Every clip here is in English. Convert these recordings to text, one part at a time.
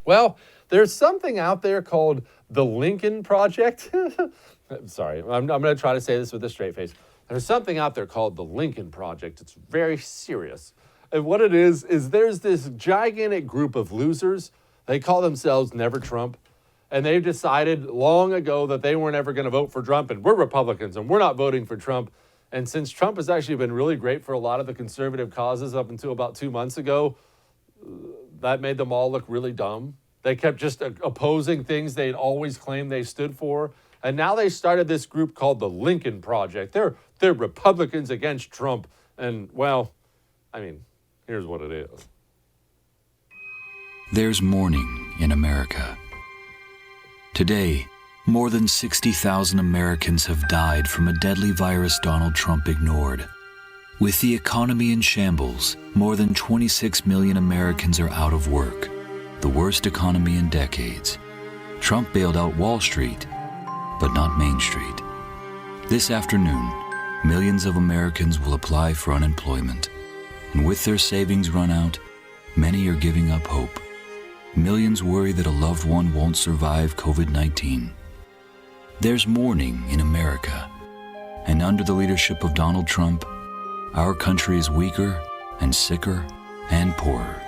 Well, there's something out there called the Lincoln Project. Sorry, I'm going to try to say this with a straight face. There's something out there called the Lincoln Project. It's very serious. And what it is there's this gigantic group of losers. They call themselves Never Trump. And they've decided long ago that they weren't ever going to vote for Trump. And we're Republicans and we're not voting for Trump. And since Trump has actually been really great for a lot of the conservative causes up until about 2 months ago, that made them all look really dumb. They kept just opposing things they'd always claimed they stood for. And now they started this group called the Lincoln Project. They're Republicans against Trump. And, well, I mean, here's what it is. There's mourning in America. Today, more than 60,000 Americans have died from a deadly virus Donald Trump ignored. With the economy in shambles, more than 26 million Americans are out of work, the worst economy in decades. Trump bailed out Wall Street, but not Main Street. This afternoon, millions of Americans will apply for unemployment. And with their savings run out, many are giving up hope. Millions worry that a loved one won't survive COVID-19. There's mourning in America. And under the leadership of Donald Trump, our country is weaker and sicker and poorer.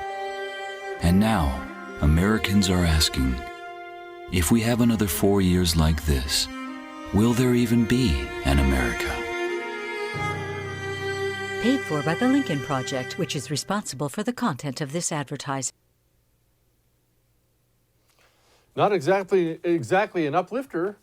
And now, Americans are asking, if we have another 4 years like this, will there even be an America? Paid for by the Lincoln Project, which is responsible for the content of this advertising. Not exactly an uplifter.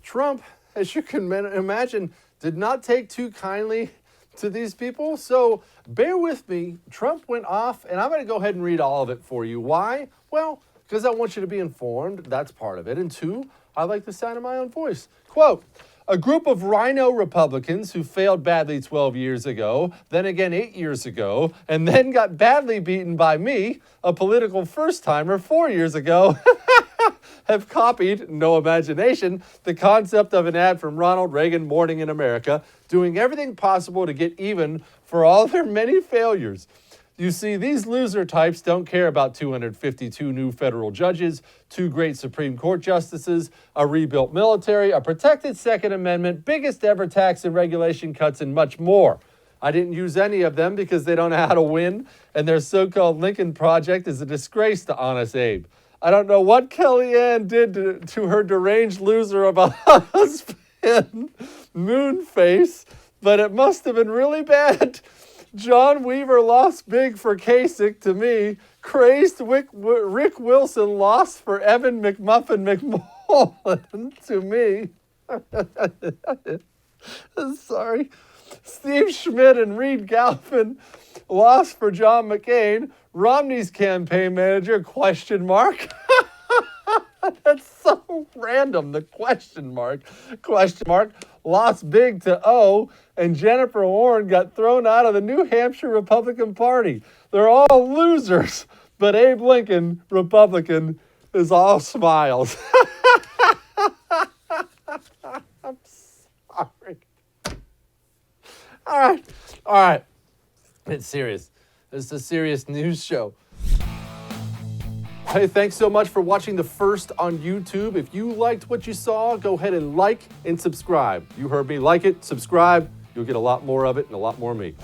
Trump, as you can imagine, did not take too kindly to these people. So bear with me. Trump went off, and I'm going to go ahead and read all of it for you. Why? Well, because I want you to be informed. That's part of it. And two, I like the sound of my own voice. Quote, a group of RINO Republicans who failed badly 12 years ago, then again 8 years ago, and then got badly beaten by me, a political first-timer 4 years ago, have copied, no imagination, the concept of an ad from Ronald Reagan, Mourning in America, doing everything possible to get even for all their many failures. You see, these loser types don't care about 252 new federal judges, 2 great Supreme Court justices, a rebuilt military, a protected Second Amendment, biggest ever tax and regulation cuts, and much more. I didn't use any of them because they don't know how to win, and their so-called Lincoln Project is a disgrace to Honest Abe. I don't know what Kellyanne did to her deranged loser of a husband, Moonface, but it must have been really bad. John Weaver lost big for Kasich to me. Crazed Rick Wilson lost for Evan McMuffin McMullen to me. Sorry. Steve Schmidt and Reed Galvin lost for John McCain. Romney's campaign manager, question mark. That's so random, the question mark, lost big to O, and Jennifer Warren got thrown out of the New Hampshire Republican Party. They're all losers, but Abe Lincoln, Republican, is all smiles. I'm sorry. All right. It's serious. This is a serious news show. Hey, thanks so much for watching the first on YouTube. If you liked what you saw, go ahead and like and subscribe. You heard me. Like it, subscribe. You'll get a lot more of it and a lot more of me.